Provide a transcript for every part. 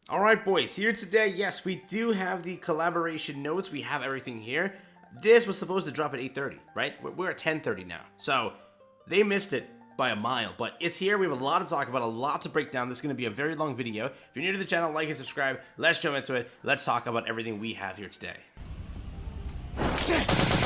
Alright boys, here today, yes, we do have the collaboration notes, we have everything here. This was supposed to drop at 8:30, right? We're at 10:30 now, so they missed it by a mile, but it's here. We have a lot to talk about, a lot to break down. This is going to be a very long video. If you're new to the channel, like and subscribe. Let's jump into it. Let's talk about everything we have here today.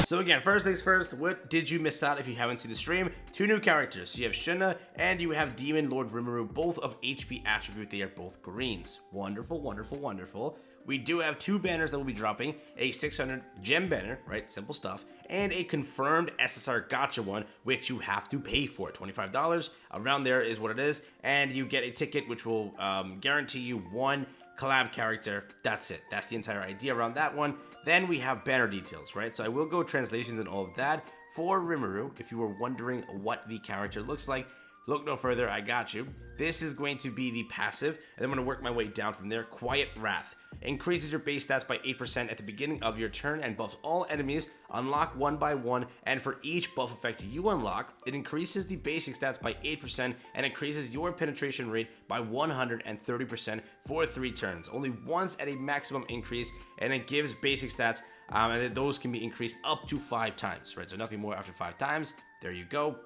So again, first things first, what did you miss out if you haven't seen the stream? Two new characters. So you have Shuna and you have Demon Lord Rimuru, both of HP attribute. They are both greens. Wonderful, wonderful, wonderful. We do have two banners that will be dropping, a 600 gem banner, right, simple stuff, and a confirmed SSR gacha one, which you have to pay for, $25, around there is what it is, and you get a ticket which will guarantee you one collab character. That's it. That's the entire idea around that one. Then we have banner details, right? So I will go translations and all of that for Rimuru. If you were wondering what the character looks like, look no further, I got you. This is going to be the passive, and I'm going to work my way down from there. Quiet Wrath. Increases your base stats by 8% at the beginning of your turn and buffs all enemies, unlock one by one, and for each buff effect you unlock, it increases the basic stats by 8% and increases your penetration rate by 130% for 3 turns. Only once at a maximum increase, and it gives basic stats, and those can be increased up to 5 times, right? So nothing more after 5 times. There you go.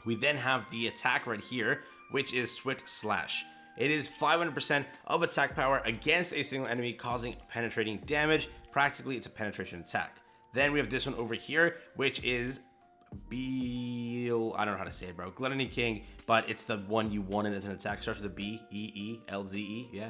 We then have the attack right here, which is Swift Slash. It is 500% of attack power against a single enemy, causing penetrating damage. Practically, it's a penetration attack. Then we have this one over here, which is I don't know how to say it, bro. Gluttony King, but it's the one you wanted as an attack. Starts with a B, E-E-L-Z-E, yeah.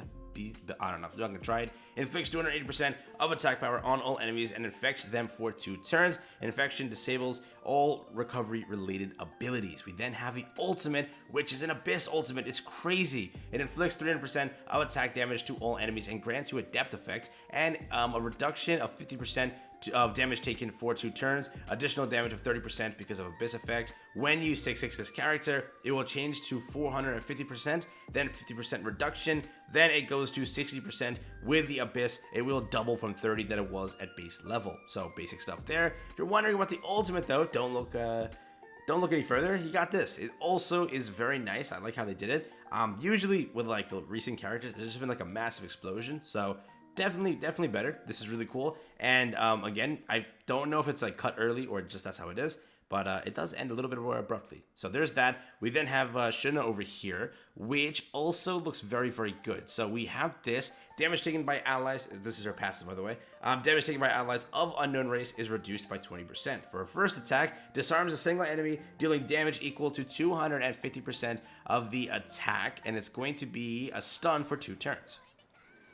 I don't know. I'm gonna try it. Inflicts 280% of attack power on all enemies and infects them for 2 turns. Infection disables all recovery related abilities. We then have the ultimate, which is an Abyss ultimate. It's crazy. It inflicts 300% of attack damage to all enemies and grants you a depth effect and a reduction of 50% of damage taken for 2 turns, additional damage of 30% because of Abyss effect. When you 6/6 this character, it will change to 450%, then 50% reduction, then it goes to 60% with the Abyss. It will double from 30 that it was at base level. So basic stuff there. If you're wondering about the ultimate though, don't look any further. You got this. It also is very nice. I like how they did it. Usually with like the recent characters, there's just been like a massive explosion. So definitely better. This is really cool. And again, I don't know if it's like cut early or just that's how it is, but it does end a little bit more abruptly. So there's that. We then have Shuna over here, which also looks very good. So we have this damage taken by allies. This is her passive, by the way. Damage taken by allies of unknown race is reduced by 20%. For a first attack, disarms a single enemy, dealing damage equal to 250% of the attack, and it's going to be a stun for 2 turns.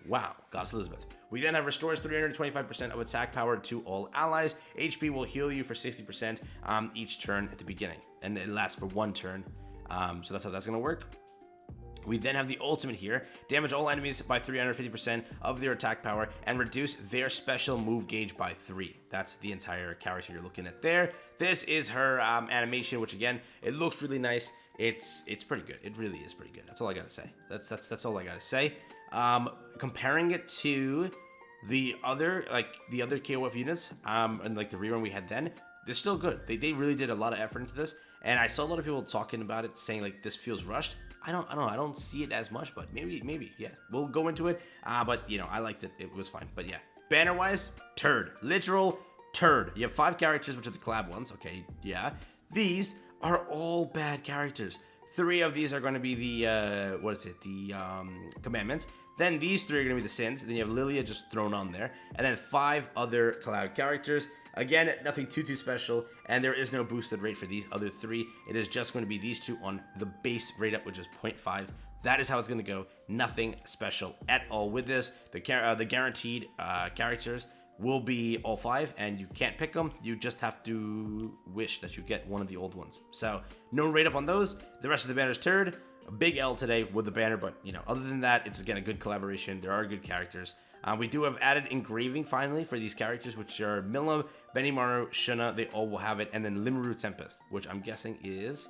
Wow, Goddess Elizabeth. We then have restores 325% of attack power to all allies. HP will heal you for 60% each turn at the beginning, and it lasts for 1 turn. So that's how that's gonna work. We then have the ultimate here. Damage all enemies by 350% of their attack power and reduce their special move gauge by 3. That's the entire character you're looking at there. This is her animation, which again, it looks really nice. It's pretty good. It really is pretty good. That's all I gotta say. That's all I gotta say. Comparing it to the other KOF units and like the rerun we had then, they're still good. They really did a lot of effort into this, and I saw a lot of people talking about it, saying like this feels rushed. I don't see it as much, but maybe yeah, we'll go into it. But you know, I liked it. It was fine. But yeah, banner wise, turd, literal turd. You have 5 characters, which are the collab ones. Okay, yeah, these are all bad characters. 3 of these are going to be the, commandments. Then these 3 are going to be the sins. Then you have Lilia just thrown on there. And then 5 other collab characters. Again, nothing too special. And there is no boosted rate for these other 3. It is just going to be these 2 on the base rate up, which is 0.5. That is how it's going to go. Nothing special at all with this. The guaranteed characters will be all 5, and you can't pick them. You just have to wish that you get one of the old ones. So no rate up on those. The rest of the banner's turd. A big L today with the banner, but you know, other than that, it's again a good collaboration. There are good characters. We do have added engraving finally for these characters, which are Milim, Benimaru, Shuna. They all will have it, and then Limuru Tempest, which I'm guessing is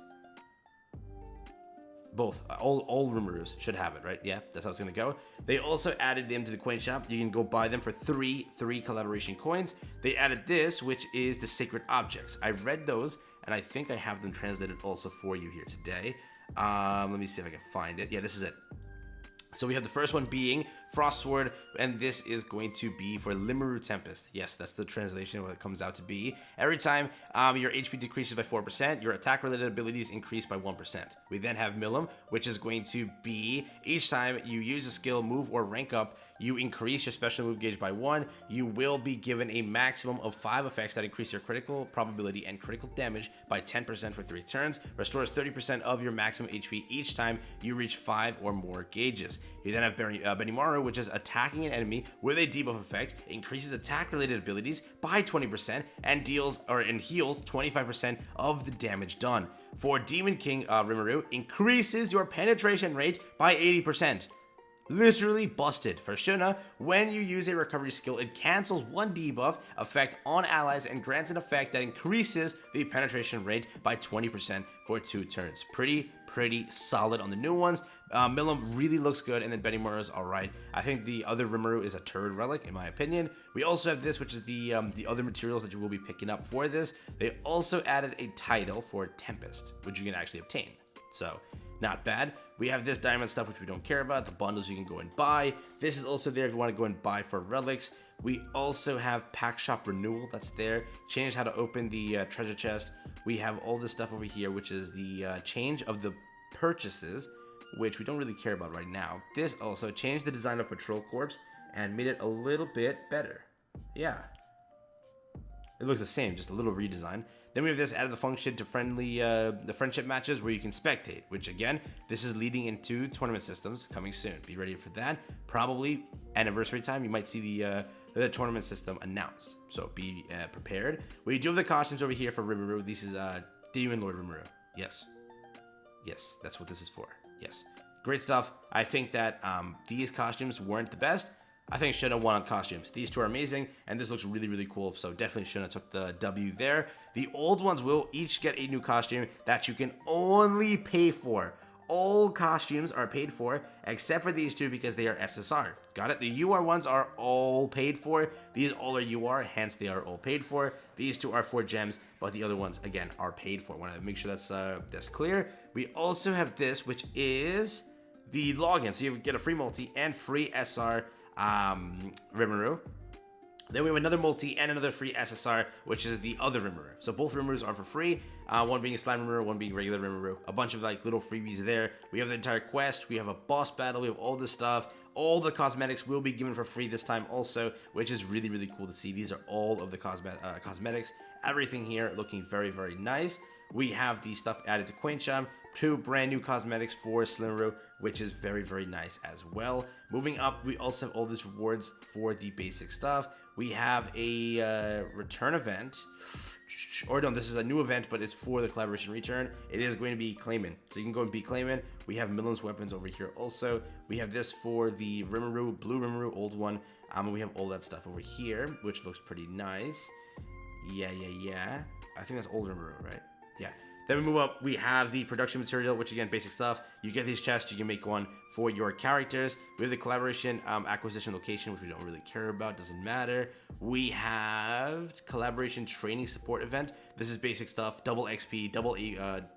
both. All Rimurus should have it, right? Yeah, that's how it's gonna go. They also added them to the coin shop. You can go buy them for three collaboration coins. They added this, which is the sacred objects. I read those, and I think I have them translated also for you here today. Let me see if I can find it. Yeah, this is it. So we have the first one being Frost Sword, and this is going to be for Limuru Tempest. Yes, that's the translation of what it comes out to be. Every time your HP decreases by 4%, your attack-related abilities increase by 1%. We then have Milim, which is going to be each time you use a skill, move, or rank up, you increase your special move gauge by 1. You will be given a maximum of 5 effects that increase your critical probability and critical damage by 10% for 3 turns. Restores 30% of your maximum HP each time you reach 5 or more gauges. You then have Benimaru, which is attacking an enemy with a debuff effect, increases attack-related abilities by 20% and heals 25% of the damage done. For Demon King Rimuru, increases your penetration rate by 80%. Literally busted. For Shuna, when you use a recovery skill, it cancels one debuff effect on allies and grants an effect that increases the penetration rate by 20% for 2 turns. Pretty solid on the new ones. Milim really looks good, and then Benimaru is alright. I think the other Rimuru is a turd relic, in my opinion. We also have this, which is the other materials that you will be picking up for this. They also added a title for Tempest, which you can actually obtain. So, not bad. We have this diamond stuff, which we don't care about. The bundles you can go and buy. This is also there if you want to go and buy for relics. We also have pack shop renewal that's there. Change how to open the treasure chest. We have all this stuff over here, which is the change of the purchases, which we don't really care about right now. This also changed the design of Patrol Corps and made it a little bit better. Yeah. It looks the same, just a little redesign. Then we have this added the function to the friendship matches where you can spectate, which again, this is leading into tournament systems coming soon. Be ready for that. Probably anniversary time, you might see the tournament system announced. So be prepared. We do have the costumes over here for Rimuru. This is Demon Lord Rimuru. Yes. Yes, that's what this is for. Yes. Great stuff. I think that these costumes weren't the best. I think Shuna won on costumes. These two are amazing, and this looks really cool, so definitely Shuna took the W there. The old ones will each get a new costume that you can only pay for. All costumes are paid for, except for these two because they are SSR. Got it? The UR ones are all paid for. These all are UR, hence they are all paid for. These two are for gems, but the other ones, again, are paid for. I want to make sure that's clear. We also have this, which is the login. So you get a free multi and free SR Rimuru. Then we have another multi and another free SSR, which is the other Rimuru. So both Rimurus are for free. One being a slime Rimuru, one being regular Rimuru. A bunch of like little freebies there. We have the entire quest. We have a boss battle. We have all this stuff. All the cosmetics will be given for free this time also, which is really cool to see. These are all of the cosmetics. Everything here looking very nice. We have the stuff added to Quaincham, 2 brand new cosmetics for Slimeru, which is very nice as well. Moving up, we also have all these rewards for the basic stuff. We have a return event, or no, this is a new event, but it's for the collaboration return. It is going to be Clayman, so you can go and be Clayman. We have Milim's weapons over here also. We have this for the Rimuru, blue Rimuru, old one. We have all that stuff over here, which looks pretty nice. Yeah. I think that's old Rimuru, right? Yeah. Then we move up, we have the production material, which again, basic stuff. You get these chests, you can make one for your characters. We have the collaboration acquisition location, which we don't really care about, doesn't matter. We have collaboration training support event. This is basic stuff, double XP, double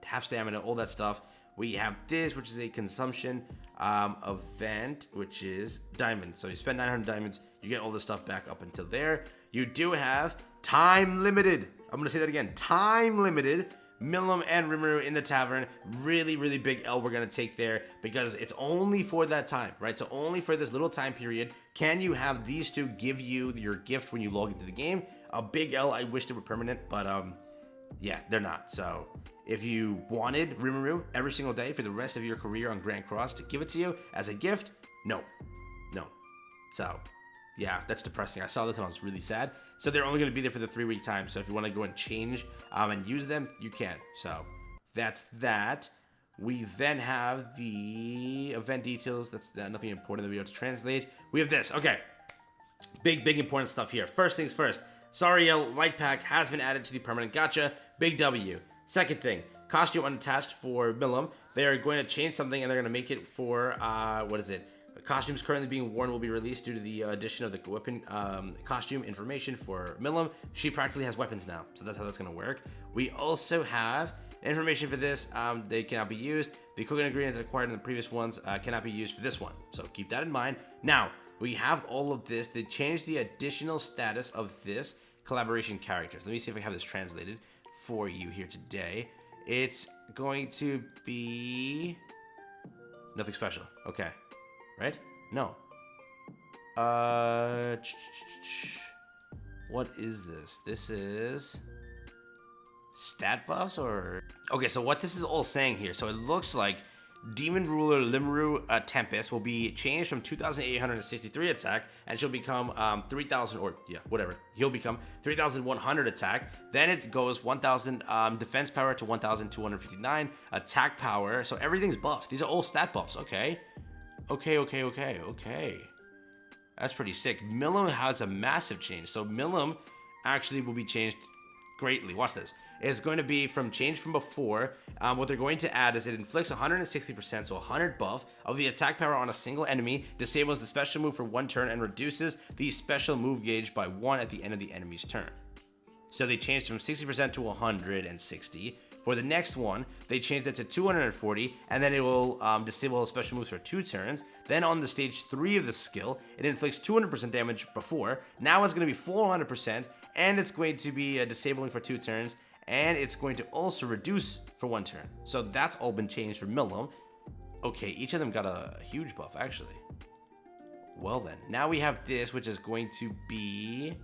half stamina, all that stuff. We have this, which is a consumption event, which is diamond. So you spend 900 diamonds, you get all this stuff back up until there. You do have time limited. I'm going to say that again, time limited. Milim and Rimuru in the tavern. Really big L we're going to take there because it's only for that time, right? So only for this little time period can you have these two give you your gift when you log into the game. A big L, I wish they were permanent, but yeah, they're not. So if you wanted Rimuru every single day for the rest of your career on Grand Cross to give it to you as a gift, no. So yeah, that's depressing. I saw this and I was really sad. So they're only going to be there for the 3-week time. So if you want to go and change and use them, you can. So that's that. We then have the event details. That's nothing important that we have to translate. We have this. Okay. Big important stuff here. First things first. Sariel Light Pack has been added to the permanent gacha. Big W. Second thing. Costume unattached for Milim. They are going to change something and they're going to make it for, what is it? Costumes currently being worn will be released due to the addition of the weapon costume information for Milim. She practically has weapons now, so that's how that's going to work. We also have information for this. They cannot be used. The cooking ingredients acquired in the previous ones cannot be used for this one. So keep that in mind. Now, we have all of this. They changed the additional status of this collaboration characters. Let me see if I have this translated for you here today. It's going to be nothing special. Okay. Right? No. What is this? This is stat buffs or... Okay, so what this is all saying here. So it looks like Demon Ruler Limuru Tempest will be changed from 2,863 attack, and she'll become 3,000, or yeah, whatever. He'll become 3,100 attack. Then it goes 1,000 defense power to 1,259 attack power. So everything's buffed. These are all stat buffs. Okay. That's pretty sick. Milim has a massive change. So Milim actually will be changed greatly. Watch this. It's going to be changed from before. What they're going to add is it inflicts 160%, so 100 buff of the attack power on a single enemy, disables the special move for 1 turn, and reduces the special move gauge by 1 at the end of the enemy's turn. So they changed from 60% to 160. For the next one, they changed it to 240, and then it will disable special moves for 2 turns. Then on the stage 3 of the skill, it inflicts 200% damage before. Now it's going to be 400%, and it's going to be disabling for 2 turns. And it's going to also reduce for 1 turn. So that's all been changed for Milim. Okay, each of them got a huge buff, actually. Well then, now we have this, which is going to be...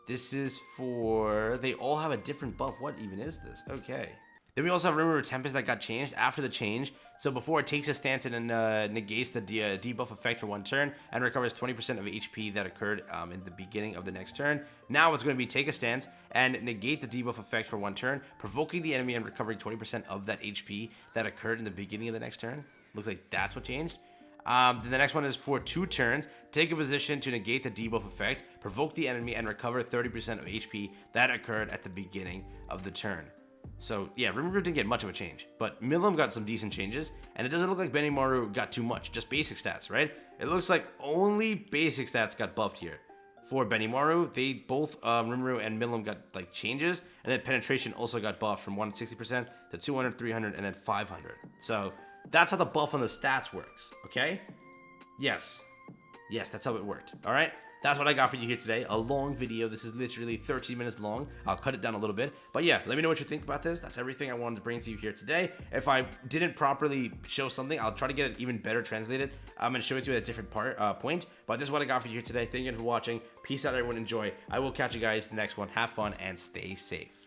This is for... They all have a different buff. What even is this? Okay. Then we also have Rimuru Tempest that got changed after the change. So before it takes a stance and negates the debuff effect for 1 turn and recovers 20% of HP that occurred in the beginning of the next turn. Now it's going to be take a stance and negate the debuff effect for 1 turn, provoking the enemy and recovering 20% of that HP that occurred in the beginning of the next turn. Looks like that's what changed. Then the next one is for 2 turns. Take a position to negate the debuff effect, provoke the enemy, and recover 30% of HP that occurred at the beginning of the turn. So yeah, Rimuru didn't get much of a change, but Milim got some decent changes, and it doesn't look like Benimaru got too much, just basic stats, right? It looks like only basic stats got buffed here. For Benimaru, they both, Rimuru and Milim got like changes, and then penetration also got buffed from 160% to 200, 300, and then 500. So that's how the buff on the stats works, okay? Yes, that's how it worked, all right? That's what I got for you here today. A long video. This is literally 13 minutes long. I'll cut it down a little bit. But yeah, let me know what you think about this. That's everything I wanted to bring to you here today. If I didn't properly show something, I'll try to get it even better translated and show it to you at a different point. But this is what I got for you here today. Thank you for watching. Peace out, everyone. Enjoy. I will catch you guys in the next one. Have fun and stay safe.